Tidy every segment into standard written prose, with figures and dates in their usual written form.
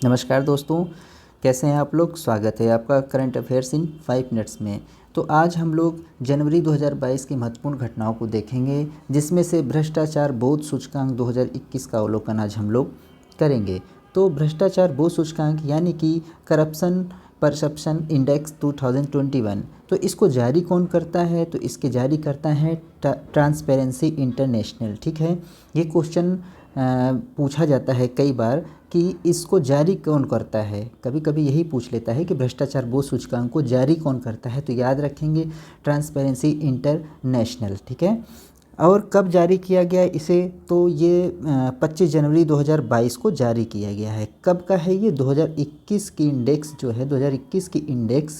नमस्कार दोस्तों, कैसे हैं आप लोग। स्वागत है आपका करंट अफेयर्स इन 5 मिनट्स में। तो आज हम लोग जनवरी 2022 की महत्वपूर्ण घटनाओं को देखेंगे, जिसमें से भ्रष्टाचार बोध सूचकांक 2021 का अवलोकन आज हम लोग करेंगे। तो भ्रष्टाचार बोध सूचकांक यानी कि करप्शन परसेप्शन इंडेक्स 2021, तो इसको जारी कौन करता है? तो इसके जारी करता है ट्रांसपेरेंसी इंटरनेशनल। ठीक है, ये क्वेश्चन पूछा जाता है कई बार कि इसको जारी कौन करता है। कभी कभी यही पूछ लेता है कि भ्रष्टाचार बोध सूचकांक को जारी कौन करता है, तो याद रखेंगे ट्रांसपेरेंसी इंटरनेशनल। ठीक है, और कब जारी किया गया इसे? तो ये 25 जनवरी 2022 को जारी किया गया है। कब का है ये? 2021 की इंडेक्स जो है, 2021 की इंडेक्स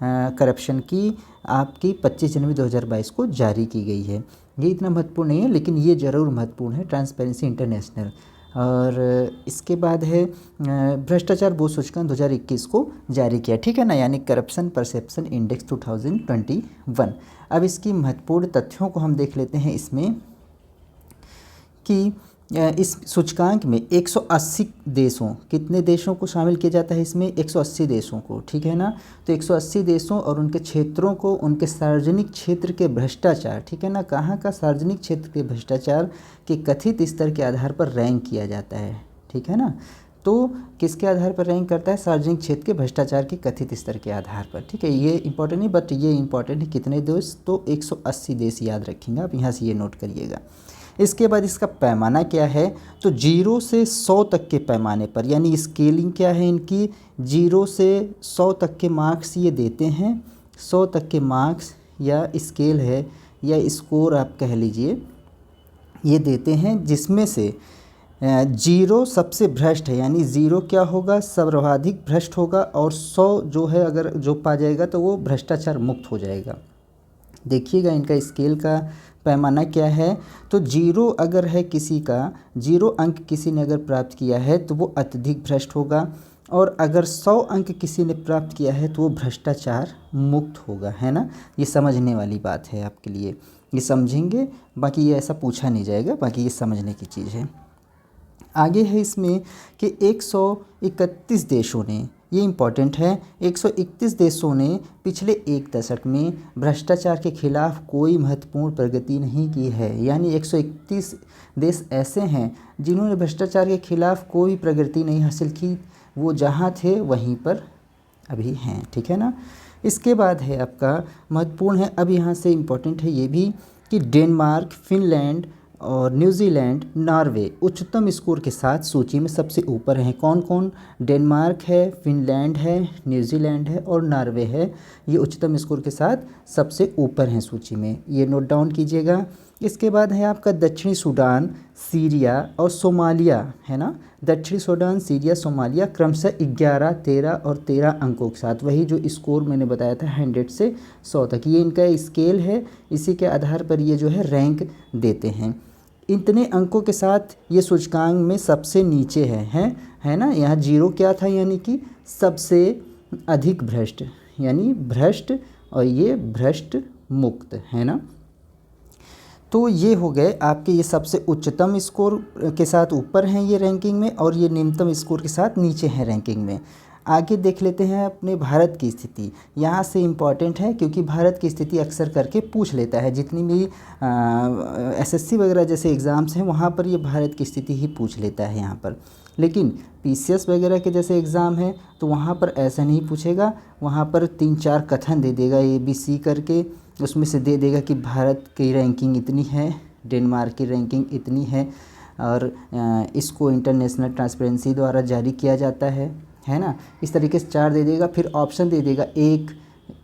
करप्शन की आपकी 25 जनवरी 2022 को जारी की गई है। ये इतना महत्वपूर्ण नहीं है, लेकिन ये ज़रूर महत्वपूर्ण है, ट्रांसपेरेंसी इंटरनेशनल। और इसके बाद है भ्रष्टाचार बोध सूचकांक 2021 को जारी किया। ठीक है ना, यानी करप्शन परसेप्शन इंडेक्स 2021। अब इसकी महत्वपूर्ण तथ्यों को हम देख लेते हैं इसमें कि इस सूचकांक में 180 देशों, कितने देशों को शामिल किया जाता है इसमें? 180 देशों को। ठीक है ना, तो 180 देशों और उनके क्षेत्रों को उनके सार्वजनिक क्षेत्र के भ्रष्टाचार, ठीक है ना, कहाँ का सार्वजनिक क्षेत्र के भ्रष्टाचार के कथित स्तर के आधार पर रैंक किया जाता है। ठीक है ना, तो किसके आधार पर रैंक करता है? सार्वजनिक क्षेत्र के भ्रष्टाचार के कथित स्तर के आधार पर। ठीक है, ये इंपॉर्टेंट नहीं, बट ये इंपॉर्टेंट है। कितने देश? तो 180 देश याद रखेंगे आप, यहाँ से ये नोट करिएगा। इसके बाद इसका पैमाना क्या है? तो 0 से 100 तक के पैमाने पर, यानी स्केलिंग क्या है इनकी? 0 से 100 तक के मार्क्स ये देते हैं। 100 तक के मार्क्स या स्केल है या स्कोर आप कह लीजिए, ये देते हैं, जिसमें से 0 सबसे भ्रष्ट है, यानी 0 क्या होगा? सर्वाधिक भ्रष्ट होगा, और 100 जो है अगर जो पा जाएगा तो वो भ्रष्टाचार मुक्त हो जाएगा। देखिएगा इनका स्केल का पैमाना क्या है। तो 0 अगर है किसी का, 0 अंक किसी ने अगर प्राप्त किया है तो वो अत्यधिक भ्रष्ट होगा, और अगर 100 अंक किसी ने प्राप्त किया है तो वो भ्रष्टाचार मुक्त होगा। है ना, ये समझने वाली बात है आपके लिए, ये समझेंगे। बाकी ये ऐसा पूछा नहीं जाएगा, बाकी ये समझने की चीज़ है। आगे है इसमें कि 131 देशों ने, ये इम्पॉर्टेंट है, 131 देशों ने पिछले एक दशक में भ्रष्टाचार के खिलाफ कोई महत्वपूर्ण प्रगति नहीं की है। यानी 131 देश ऐसे हैं जिन्होंने भ्रष्टाचार के खिलाफ कोई प्रगति नहीं हासिल की, वो जहाँ थे वहीं पर अभी हैं। ठीक है ना, इसके बाद है आपका महत्वपूर्ण है, अब यहाँ से इम्पॉर्टेंट है ये भी, कि डेनमार्क, फिनलैंड और न्यूजीलैंड, नॉर्वे उच्चतम स्कोर के साथ सूची में सबसे ऊपर हैं। कौन कौन? डेनमार्क है, फिनलैंड है, न्यूजीलैंड है और नॉर्वे है। ये उच्चतम स्कोर के साथ सबसे ऊपर हैं सूची में, ये नोट डाउन कीजिएगा। इसके बाद है आपका दक्षिणी सूडान, सीरिया और सोमालिया। है ना, दक्षिणी सूडान, सीरिया, सोमालिया क्रमशः 11, 13 और 13 अंकों के साथ, वही जो स्कोर मैंने बताया था 100 से 100 तक, ये इनका स्केल है। इसी के आधार पर ये जो है रैंक देते हैं। इतने अंकों के साथ ये सूचकांक में सबसे नीचे है ना। यहाँ 0 क्या था? यानी कि सबसे अधिक भ्रष्ट, यानी भ्रष्ट, और ये भ्रष्ट मुक्त। है ना, तो ये हो गए आपके, ये सबसे उच्चतम स्कोर के साथ ऊपर हैं ये रैंकिंग में, और ये निम्नतम स्कोर के साथ नीचे हैं रैंकिंग में। आगे देख लेते हैं अपने भारत की स्थिति। यहाँ से इम्पॉर्टेंट है क्योंकि भारत की स्थिति अक्सर करके पूछ लेता है, जितनी भी एसएससी वगैरह जैसे एग्ज़ाम्स हैं वहाँ पर ये भारत की स्थिति ही पूछ लेता है यहाँ पर। लेकिन पीसीएस वगैरह के जैसे एग्ज़ाम है तो वहाँ पर ऐसा नहीं पूछेगा, वहाँ पर 3-4 कथन दे देगा ABC करके, उसमें से दे देगा कि भारत की रैंकिंग इतनी है, डेनमार्क की रैंकिंग इतनी है, और इसको इंटरनेशनल ट्रांसपेरेंसी द्वारा जारी किया जाता है ना। इस तरीके से 4 दे देगा, फिर ऑप्शन दे देगा 1,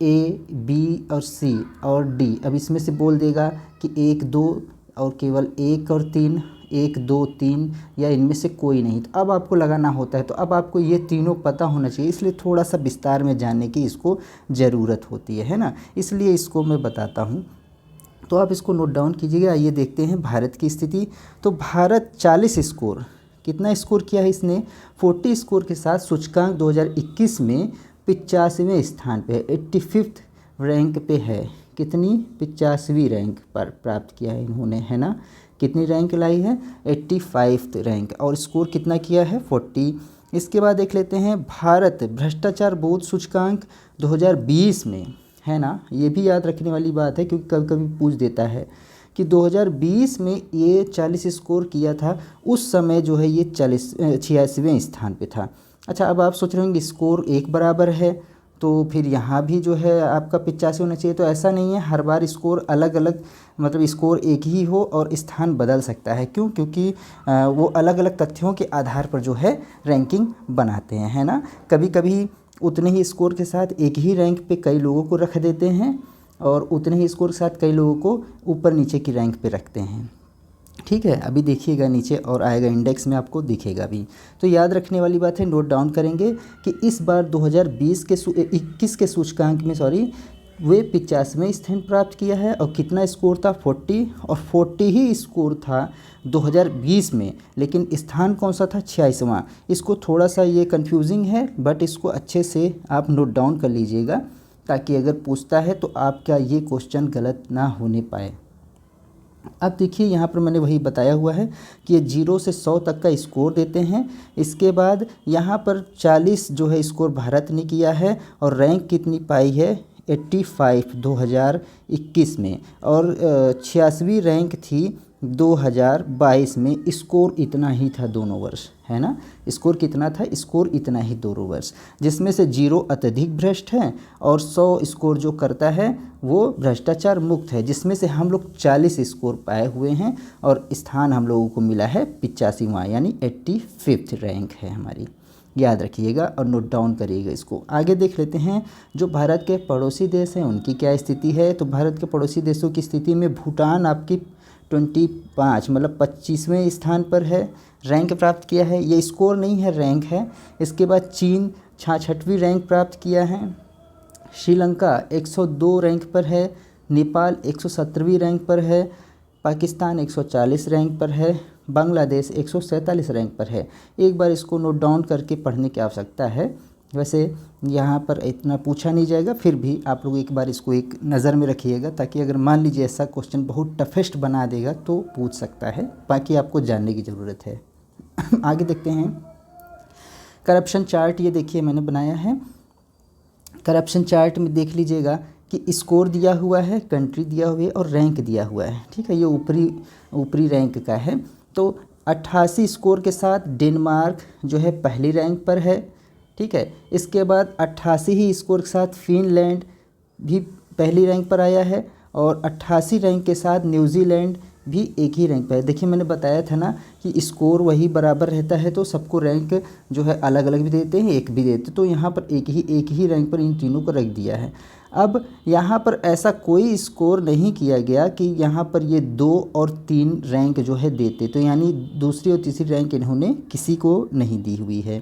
A, B और C और D। अब इसमें से बोल देगा कि 1, 2 और केवल 1 और 3, 1, 2, 3 या इनमें से कोई नहीं। तो अब आपको लगाना होता है, तो अब आपको ये तीनों पता होना चाहिए, इसलिए थोड़ा सा विस्तार में जानने की इसको ज़रूरत होती है ना, इसलिए इसको मैं बताता हूँ। तो आप इसको नोट डाउन कीजिएगा। आइए देखते हैं भारत की स्थिति। तो भारत 40 स्कोर, कितना स्कोर किया है इसने? 40 स्कोर के साथ सूचकांक 2021 में 85वें स्थान पे है, 85th रैंक पे है। कितनी? 85वीं रैंक पर प्राप्त किया है इन्होंने। है ना, कितनी रैंक लाई है? 85th rank. और स्कोर कितना किया है? 40। इसके बाद देख लेते हैं भारत भ्रष्टाचार बोध सूचकांक 2020 में, है ना, ये भी याद रखने वाली बात है क्योंकि कभी कभी पूछ देता है कि 2020 में ये 40 स्कोर किया था, उस समय जो है ये 86वें स्थान पे था। अच्छा, अब आप सोच रहे होंगे स्कोर एक बराबर है तो फिर यहाँ भी जो है आपका 85 होना चाहिए, तो ऐसा नहीं है, हर बार स्कोर अलग अलग, मतलब स्कोर एक ही हो और स्थान बदल सकता है। क्यों? क्योंकि वो अलग अलग तथ्यों के आधार पर जो है रैंकिंग बनाते हैं, है ना। कभी कभी उतने ही स्कोर के साथ एक ही रैंक पे कई लोगों को रख देते हैं और उतने ही स्कोर के साथ कई लोगों को ऊपर नीचे की रैंक पे रखते हैं, ठीक है। अभी देखिएगा नीचे और आएगा, इंडेक्स में आपको दिखेगा भी। तो याद रखने वाली बात है, नोट डाउन करेंगे कि इस बार 2020 के 21 के सूचकांक में वे 85वें स्थान प्राप्त किया है। और कितना स्कोर था? 40, और 40 ही स्कोर था 2020 में, लेकिन स्थान कौन सा था? 86वां। इसको थोड़ा सा ये कंफ्यूजिंग है, बट इसको अच्छे से आप नोट डाउन कर लीजिएगा ताकि अगर पूछता है तो आपका ये क्वेश्चन गलत ना होने पाए। अब देखिए यहाँ पर मैंने वही बताया हुआ है कि ये 0 से 100 तक का स्कोर देते हैं। इसके बाद यहाँ पर 40 जो है स्कोर भारत ने किया है और रैंक कितनी पाई है? 85 2021 में, और 86वीं रैंक थी 2022 में। स्कोर इतना ही था दोनों वर्ष, है ना। स्कोर कितना था? स्कोर इतना ही दोनों वर्ष, जिसमें से 0 अत्यधिक भ्रष्ट है और 100 स्कोर जो करता है वो भ्रष्टाचार मुक्त है, जिसमें से हम लोग 40 स्कोर पाए हुए हैं और स्थान हम लोगों को मिला है 85वां, यानी 85th रैंक है हमारी। याद रखिएगा और नोट डाउन करिएगा इसको। आगे देख लेते हैं जो भारत के पड़ोसी देश हैं उनकी क्या स्थिति है। तो भारत के पड़ोसी देशों की स्थिति में भूटान आपकी 25 मतलब 25वें स्थान पर है, रैंक प्राप्त किया है। ये स्कोर नहीं है, रैंक है। इसके बाद चीन 66वीं रैंक प्राप्त किया है। श्रीलंका 102 रैंक पर है। नेपाल 117वीं रैंक पर है। पाकिस्तान 140 रैंक पर है। बांग्लादेश 147 रैंक पर है। एक बार इसको नोट डाउन करके पढ़ने की आवश्यकता है। वैसे यहाँ पर इतना पूछा नहीं जाएगा, फिर भी आप लोग एक बार इसको एक नज़र में रखिएगा ताकि अगर मान लीजिए ऐसा क्वेश्चन बहुत टफेस्ट बना देगा तो पूछ सकता है, बाकी आपको जानने की ज़रूरत है। आगे देखते हैं करप्शन चार्ट। ये देखिए मैंने बनाया है। करप्शन चार्ट में देख लीजिएगा कि स्कोर दिया हुआ है, कंट्री दिया हुआ है और रैंक दिया हुआ है, ठीक है। ये ऊपरी रैंक का है। तो 88 स्कोर के साथ डेनमार्क जो है पहली रैंक पर है, ठीक है। इसके बाद 88 ही स्कोर के साथ फिनलैंड भी पहली रैंक पर आया है और 88 रैंक के साथ न्यूजीलैंड भी एक ही रैंक पर है। देखिए मैंने बताया था ना कि स्कोर वही बराबर रहता है तो सबको रैंक जो है अलग अलग भी देते हैं, एक भी देते, तो यहाँ पर एक ही रैंक पर इन तीनों को रख दिया है। अब यहाँ पर ऐसा कोई स्कोर नहीं किया गया कि यहाँ पर ये 2 और 3 रैंक जो है देते, तो यानी दूसरी और तीसरी रैंक इन्होंने किसी को नहीं दी हुई है।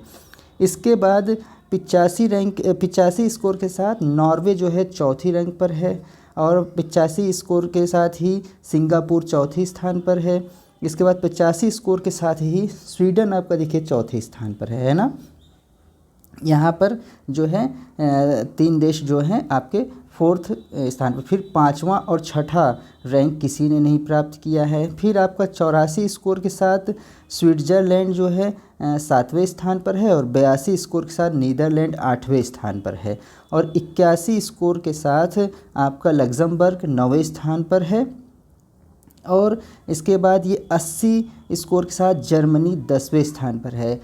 इसके बाद 85 स्कोर के साथ नॉर्वे जो है चौथी रैंक पर है और 85 स्कोर के साथ ही सिंगापुर चौथी स्थान पर है। इसके बाद 85 स्कोर के साथ ही स्वीडन आपका देखिए चौथे स्थान पर है ना। यहाँ पर जो है 3 देश जो हैं आपके 4th स्थान पर। फिर 5वां और 6ठा रैंक किसी ने नहीं प्राप्त किया है। फिर आपका 84 स्कोर के साथ स्विट्ज़रलैंड जो है 7वें स्थान पर है और 82 स्कोर के साथ नीदरलैंड 8वें स्थान पर है और 81 स्कोर के साथ आपका लग्जमबर्ग 9वें स्थान पर है। और इसके बाद ये 80 स्कोर के साथ जर्मनी 10वें स्थान पर है।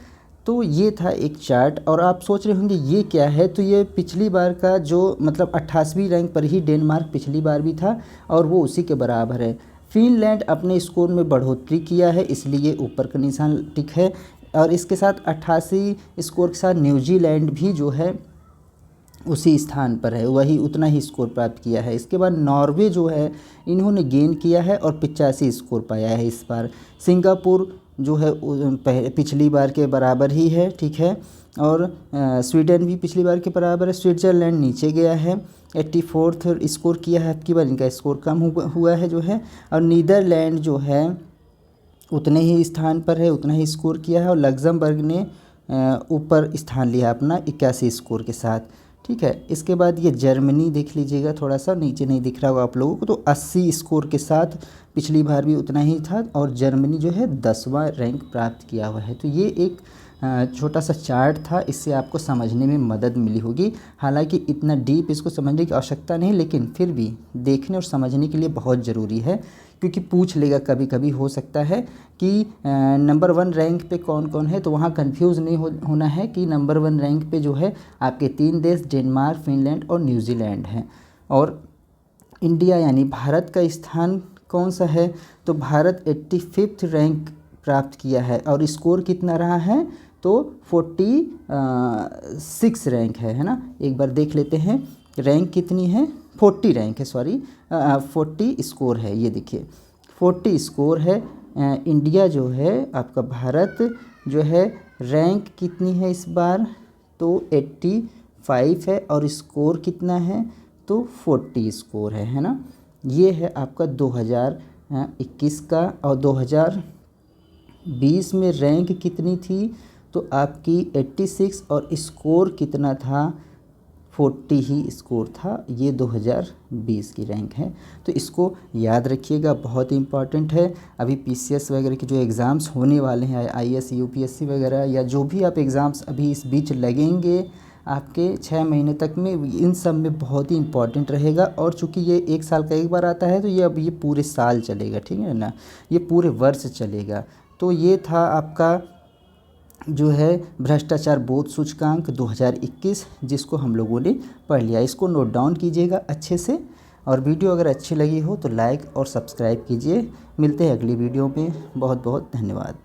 तो ये था एक चार्ट। और आप सोच रहे होंगे ये क्या है, तो ये पिछली बार का जो मतलब 88वीं रैंक पर ही डेनमार्क पिछली बार भी था और वो उसी के बराबर है। फिनलैंड अपने स्कोर में बढ़ोतरी किया है इसलिए ऊपर का निशान टिक है और इसके साथ 88 स्कोर के साथ न्यूजीलैंड भी जो है उसी स्थान पर है, वही उतना ही स्कोर प्राप्त किया है। इसके बाद नॉर्वे जो है इन्होंने गेन किया है और 85 स्कोर पाया है इस बार। सिंगापुर जो है पिछली बार के बराबर ही है, ठीक है। और स्वीडन भी पिछली बार के बराबर है। स्विट्ज़रलैंड नीचे गया है, 84th स्कोर किया है, आपकी बार इनका स्कोर कम हुआ है जो है। और नीदरलैंड जो है उतने ही स्थान पर है, उतना ही स्कोर किया है। और लग्जमबर्ग ने ऊपर स्थान लिया अपना 81 स्कोर के साथ, ठीक है। इसके बाद ये जर्मनी देख लीजिएगा, थोड़ा सा नीचे नहीं दिख रहा होगा आप लोगों को, तो 80 स्कोर के साथ पिछली बार भी उतना ही था और जर्मनी जो है 10वां रैंक प्राप्त किया हुआ है। तो ये एक छोटा सा चार्ट था, इससे आपको समझने में मदद मिली होगी। हालांकि इतना डीप इसको समझने की आवश्यकता नहीं, लेकिन फिर भी देखने और समझने के लिए बहुत ज़रूरी है, क्योंकि पूछ लेगा कभी कभी, हो सकता है कि नंबर 1 रैंक पे कौन कौन है, तो वहाँ कंफ्यूज नहीं होना है कि नंबर 1 रैंक पे जो है आपके 3 देश डेनमार्क, फिनलैंड और न्यूजीलैंड हैं। और इंडिया यानी भारत का स्थान कौन सा है, तो भारत 85th रैंक प्राप्त किया है और स्कोर कितना रहा है, तो 46 रैंक है ना। एक बार देख लेते हैं रैंक कितनी है, 40 रैंक है, सॉरी 40 स्कोर है। ये देखिए 40 स्कोर है। इंडिया जो है आपका भारत जो है रैंक कितनी है इस बार, तो 85 है और स्कोर कितना है, तो 40 स्कोर है ना। ये है आपका 2021 का। और 2020 में रैंक कितनी थी, तो आपकी 86 और स्कोर कितना था, 40 ही स्कोर था। ये 2020 की रैंक है, तो इसको याद रखिएगा, बहुत इम्पॉर्टेंट है। अभी पीसीएस वगैरह के जो एग्ज़ाम्स होने वाले हैं, आईएएस यूपीएससी वगैरह, या जो भी आप एग्ज़ाम्स अभी इस बीच लगेंगे आपके 6 महीने तक में, इन सब में बहुत ही इम्पॉर्टेंट रहेगा। और चूँकि ये 1 साल का एक बार आता है, तो ये अब ये पूरे साल चलेगा, ठीक है ना, ये पूरे वर्ष चलेगा। तो ये था आपका जो है भ्रष्टाचार बोध सूचकांक 2021, जिसको हम लोगों ने पढ़ लिया। इसको नोट डाउन कीजिएगा अच्छे से, और वीडियो अगर अच्छी लगी हो तो लाइक और सब्सक्राइब कीजिए। मिलते हैं अगली वीडियो में। बहुत बहुत धन्यवाद।